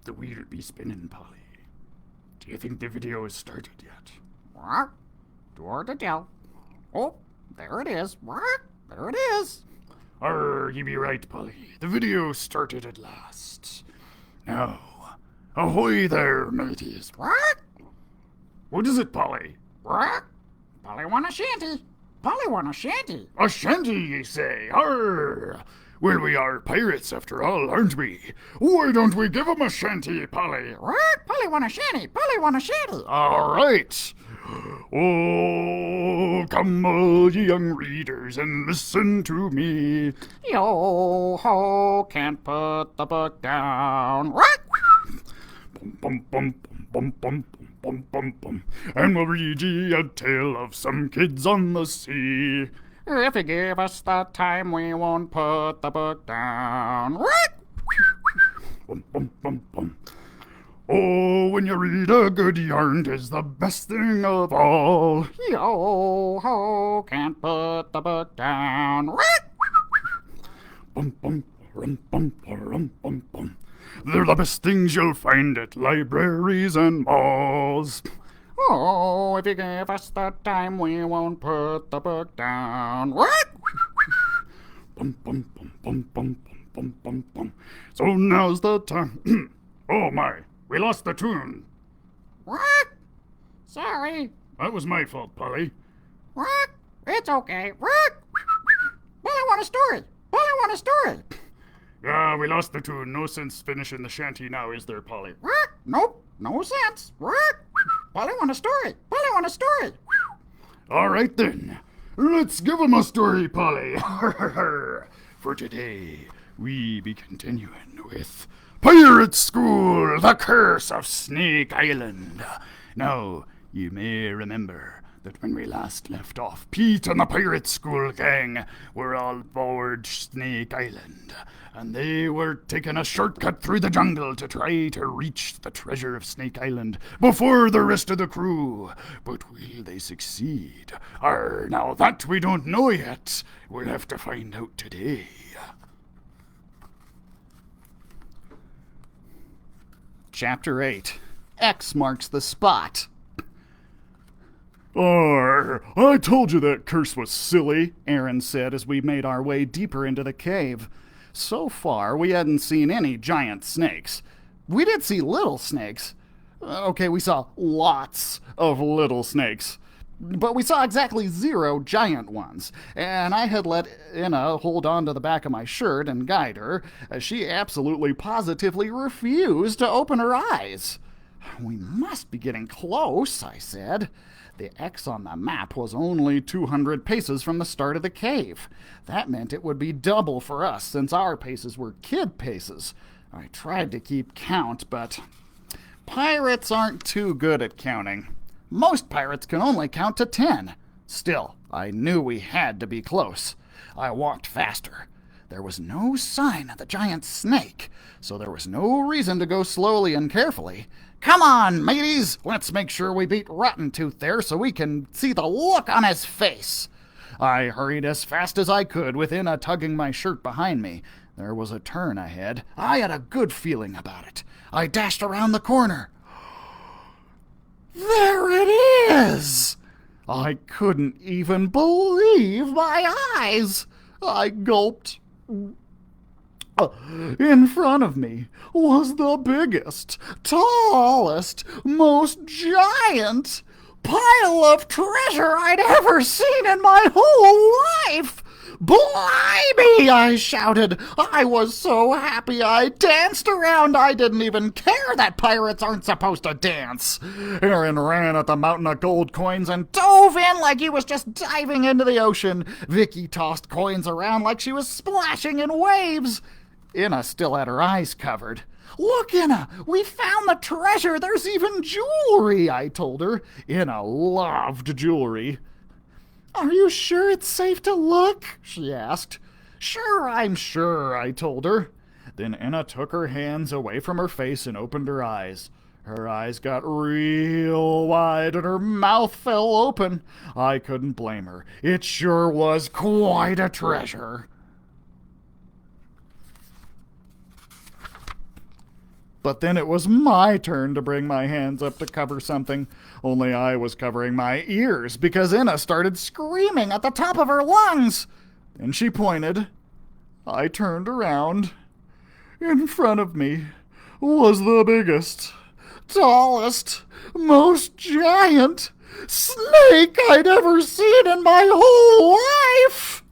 the wheel be spinning, Polly. Do you think the video has started yet? What? Door to tell. Oh, there it is. What? There it is. You be right, Polly. The video started at last. Now, ahoy there, mateys. What? What is it, Polly? What? Polly want a shanty. Polly want a shanty. A shanty, ye say? Arr! Well, we are pirates after all, aren't we? Why don't we give 'em a shanty, Polly? What? Polly want a shanty. Polly want a shanty. All right. Oh, come all ye young readers and listen to me. Yo ho, can't put the book down. What? Bum, bum, bum, bum, bum, bum, bum, bum, bum. And we'll read ye a tale of some kids on the sea. If you give us the time, we won't put the book down. What? Bum, bum, bum, bum. Oh, when you read a good yarn, 'tis the best thing of all. Yo ho, can't put the book down. What? Bum, bum, rum, bum, rum, bum, bum. They're the best things you'll find at libraries and malls. Oh, if you give us the time, we won't put the book down. What? Bum, bum, bum, bum, bum, bum, bum, bum, bum. So now's the time. Oh my, we lost the tune. What? Sorry. That was my fault, Polly. What? It's okay. What? Well, I want a story. Well, I want a story. Yeah, we lost the tune. No sense finishing the shanty now, is there, Polly? What? Nope. No sense. What? Well, I want a story. Well, I want a story. All right then. Let's give 'em a story, Polly. For today, we be continuing with Pirate School, The Curse of Snake Island. Now, you may remember that when we last left off, Pete and the Pirate School gang were all aboard Snake Island, and they were taking a shortcut through the jungle to try to reach the treasure of Snake Island before the rest of the crew. But will they succeed? Now that we don't know yet. We'll have to find out today. Chapter 8. X marks the spot. I told you that curse was silly, Aaron said as we made our way deeper into the cave. So far, we hadn't seen any giant snakes. We did see little snakes. Okay, we saw lots of little snakes. But we saw exactly 0 giant ones, and I had let Inna hold on to the back of my shirt and guide her, as she absolutely positively refused to open her eyes. We must be getting close, I said. The X on the map was only 200 paces from the start of the cave. That meant it would be double for us, since our paces were kid paces. I tried to keep count, but pirates aren't too good at counting. Most pirates can only count to 10. Still, I knew we had to be close. I walked faster. There was no sign of the giant snake, so there was no reason to go slowly and carefully. Come on, mateys! Let's make sure we beat Rotten Tooth there so we can see the look on his face. I hurried as fast as I could, with Inna tugging my shirt behind me. There was a turn ahead. I had a good feeling about it. I dashed around the corner. There it is! I couldn't even believe my eyes. I gulped. In front of me was the biggest, tallest, most giant pile of treasure I'd ever seen in my whole life. Blimey, I shouted. I was so happy I danced around. I didn't even care that pirates aren't supposed to dance. Aaron ran at the mountain of gold coins and dove in like he was just diving into the ocean. Vicky tossed coins around like she was splashing in waves. Inna still had her eyes covered. Look, Inna, we found the treasure. There's even jewelry, I told her. Inna loved jewelry. Are you sure it's safe to look? She asked. Sure, I'm sure, I told her. Then Inna took her hands away from her face and opened her eyes. Her eyes got real wide and her mouth fell open. I couldn't blame her. It sure was quite a treasure. But then it was my turn to bring my hands up to cover something. Only I was covering my ears because Inna started screaming at the top of her lungs. Then she pointed. I turned around. In front of me was the biggest, tallest, most giant snake I'd ever seen in my whole life.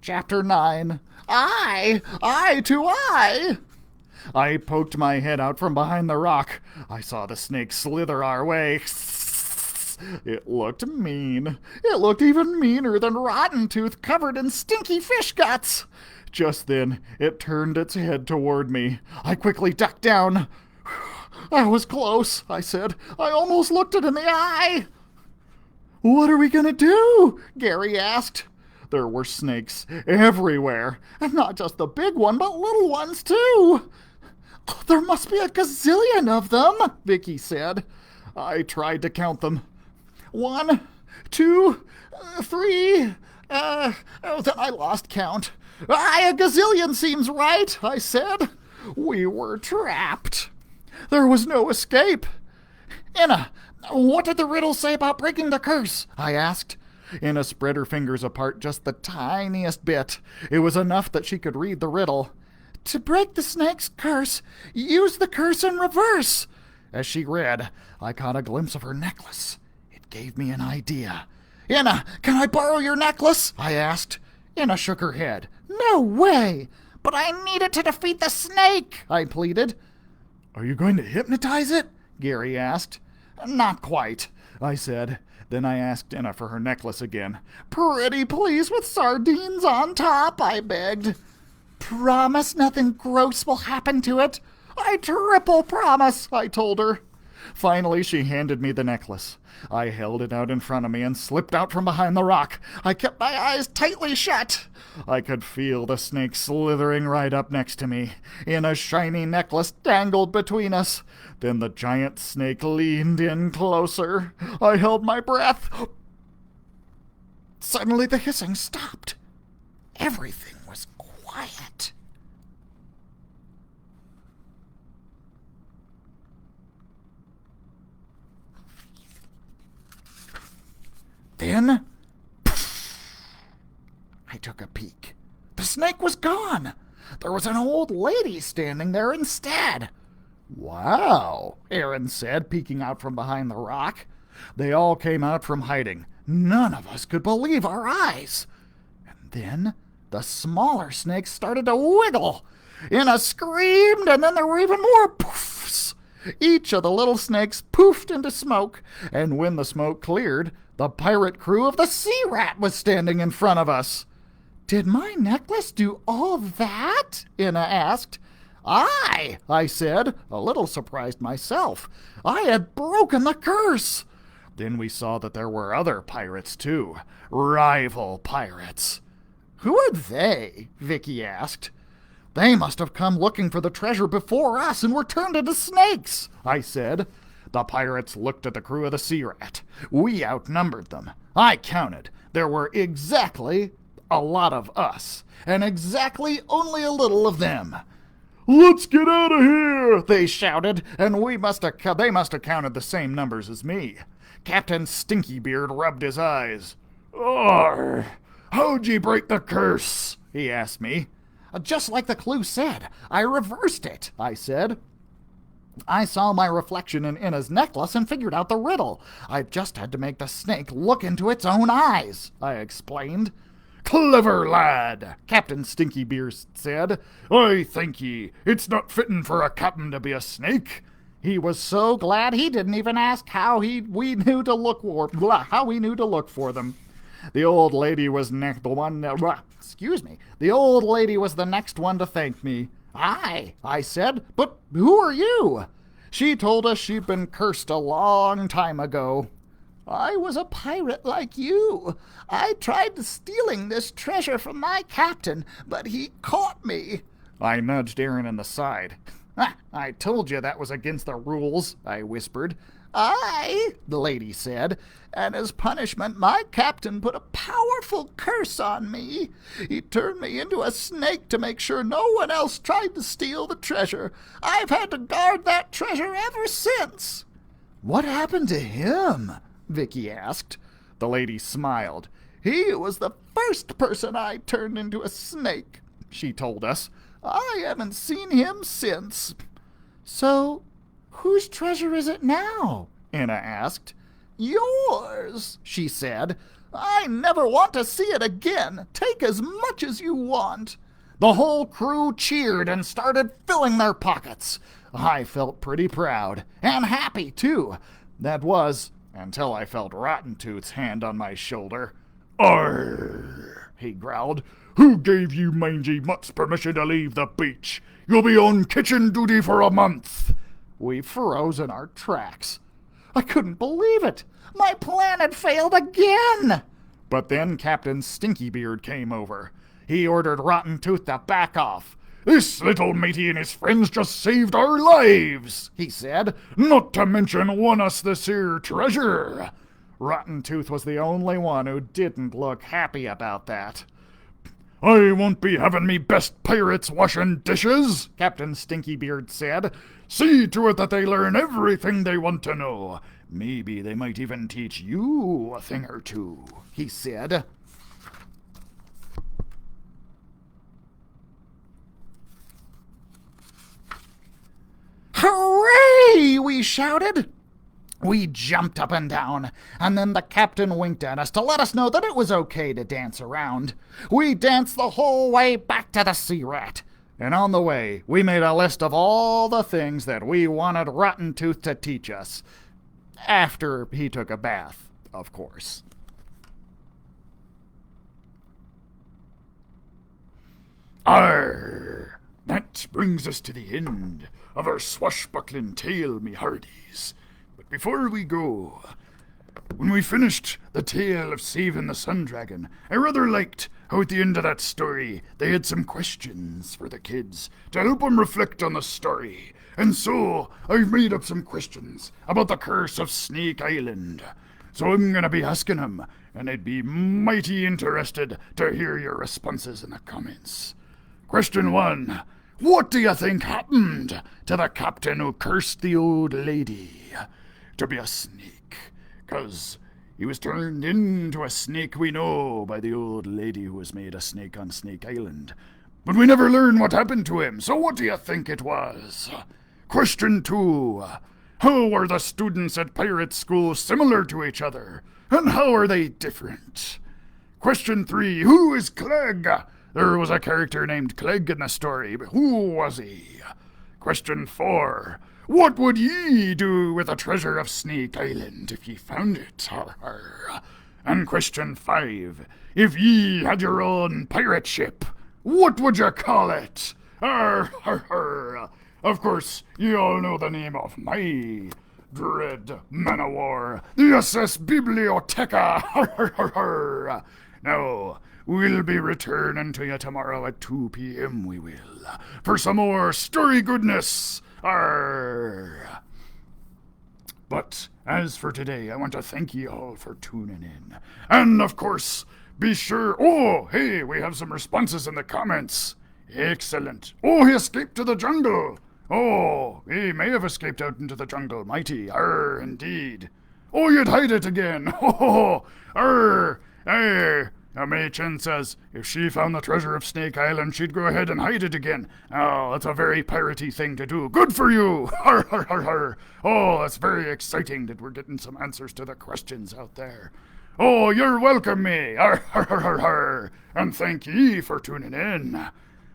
Chapter 9. Eye to eye. I poked my head out from behind the rock. I saw the snake slither our way. It looked mean. It looked even meaner than Rotten Tooth covered in stinky fish guts. Just then, it turned its head toward me. I quickly ducked down. "I was close," I said. "I almost looked it in the eye." "What are we going to do?" Gary asked. There were snakes everywhere, and not just the big one, but little ones too. "Oh, there must be a gazillion of them," Vicky said. I tried to count them. 1, 2, 3. Then I lost count. "A gazillion seems right," I said. We were trapped. There was no escape. "Inna, what did the riddle say about breaking the curse?" I asked. Inna spread her fingers apart just the tiniest bit. It was enough that she could read the riddle. "To break the snake's curse, use the curse in reverse." As she read, I caught a glimpse of her necklace. It gave me an idea. "Inna, can I borrow your necklace?" I asked. Inna shook her head. "No way! But I need it to defeat the snake," I pleaded. "Are you going to hypnotize it?" Gary asked. "Not quite," I said. Then I asked Inna for her necklace again. "Pretty please, with sardines on top," I begged. "Promise nothing gross will happen to it?" "I triple promise," I told her. Finally, she handed me the necklace. I held it out in front of me and slipped out from behind the rock. I kept my eyes tightly shut. I could feel the snake slithering right up next to me. A shiny necklace dangled between us. Then the giant snake leaned in closer. I held my breath. Suddenly the hissing stopped. Everything was quiet. Then, I took a peek. The snake was gone. There was an old lady standing there instead. "Wow," Aaron said, peeking out from behind the rock. They all came out from hiding. None of us could believe our eyes. And then the smaller snakes started to wiggle. Inna screamed, and then there were even more poofs. Each of the little snakes poofed into smoke, and when the smoke cleared, the pirate crew of the Sea Rat was standing in front of us. "Did my necklace do all that?" Inna asked. "Aye," I said, a little surprised myself. I had broken the curse. Then we saw that there were other pirates, too. Rival pirates. "Who are they?" Vicky asked. "They must have come looking for the treasure before us and were turned into snakes," I said. The pirates looked at the crew of the Sea Rat. We outnumbered them. I counted. There were exactly a lot of us, and exactly only a little of them. "Let's get out of here!" they shouted, and they must have counted the same numbers as me. Captain Stinkybeard rubbed his eyes. "Arr! How'd ye break the curse?" he asked me. "Just like the clue said. I reversed it," I said. "I saw my reflection in Inna's necklace and figured out the riddle. I just had to make the snake look into its own eyes," I explained. "Clever lad," Captain Stinkybeard said. "I thank ye. It's not fitting for a captain to be a snake." He was so glad he didn't even ask how we knew to look for them. The old lady was the old lady was the next one to thank me. "Aye," I said, "but who are you?" She told us she'd been cursed a long time ago. "I was a pirate like you. I tried stealing this treasure from my captain, but he caught me." I nudged Aaron in the side. "I told you that was against the rules," I whispered. "Aye," the lady said, "and as punishment my captain put a powerful curse on me. He turned me into a snake to make sure no one else tried to steal the treasure. I've had to guard that treasure ever since." "What happened to him?" Vicky asked. The lady smiled. "He was the first person I turned into a snake," she told us. "I haven't seen him since." "So, whose treasure is it now?" Anna asked. "Yours," she said. "I never want to see it again. Take as much as you want." The whole crew cheered and started filling their pockets. I felt pretty proud, and happy too. That was, until I felt Rotten Tooth's hand on my shoulder. "Arr!" he growled. "Who gave you mangy mutts permission to leave the beach? You'll be on kitchen duty for a month." We froze in our tracks. I couldn't believe it. My plan had failed again. But then Captain Stinkybeard came over. He ordered Rotten Tooth to back off. "This little matey and his friends just saved our lives," he said, "not to mention won us this here treasure." Rotten Tooth was the only one who didn't look happy about that. "I won't be having me best pirates washing dishes," Captain Stinkybeard said. "See to it that they learn everything they want to know. Maybe they might even teach you a thing or two," he said. "Hooray!" we shouted. We jumped up and down, and then the captain winked at us to let us know that it was okay to dance around. We danced the whole way back to the Sea Rat, and on the way we made a list of all the things that we wanted Rotten Tooth to teach us. After he took a bath, of course. Arr! That brings us to the end of our swashbuckling tale, me hearties. But before we go, when we finished the tale of saving the Sun Dragon, I rather liked how at the end of that story they had some questions for the kids to help them reflect on the story. And so I've made up some questions about the curse of Snake Island. So I'm going to be asking them, and I'd be mighty interested to hear your responses in the comments. Question 1. What do you think happened to the captain who cursed the old lady to be a snake? 'Cause he was turned into a snake, we know, by the old lady who was made a snake on Snake Island. But we never learn what happened to him, so what do you think it was? Question 2. How are the students at pirate school similar to each other? And how are they different? Question 3. Who is Clegg? There was a character named Clegg in the story, but who was he? Question 4. What would ye do with the treasure of Snake Island if ye found it? Har, har. And question 5. If ye had your own pirate ship, what would you call it? Har, har, har. Of course, you all know the name of my dread man-o'-war, the SS Biblioteca. Har, har, har, har. Now, we'll be returning to you tomorrow at 2 p.m., we will, for some more story goodness. Arr. But as for today, I want to thank you all for tuning in. And of course, be sure... Oh, hey, we have some responses in the comments. Excellent. Oh, he escaped to the jungle. Oh, he may have escaped out into the jungle. Mighty. Arr, indeed. Oh, you'd hide it again. Oh, arr. Hey. May Chen says if she found the treasure of Snake Island, she'd go ahead and hide it again. Oh, that's a very piratey thing to do. Good for you! Har, har, har, har. Oh, that's very exciting that we're getting some answers to the questions out there. Oh, you're welcome, me. Har, har, har, har, har. And thank ye for tuning in.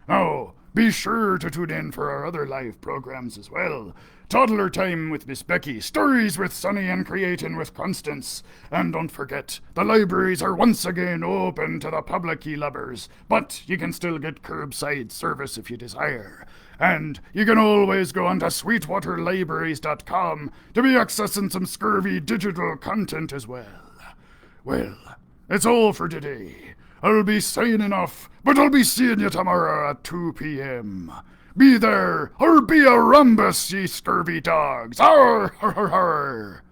Now, be sure to tune in for our other live programs as well. Toddler Time with Miss Becky, Stories with Sonny, and Creating with Constance. And don't forget, the libraries are once again open to the public, ye lubbers, but you can still get curbside service if you desire. And you can always go on to sweetwaterlibraries.com to be accessing some scurvy digital content as well. Well, that's all for today. I'll be signing off, but I'll be seeing you tomorrow at 2 p.m. Be there, or be a rumbus, ye scurvy dogs! Arr, har, har, har.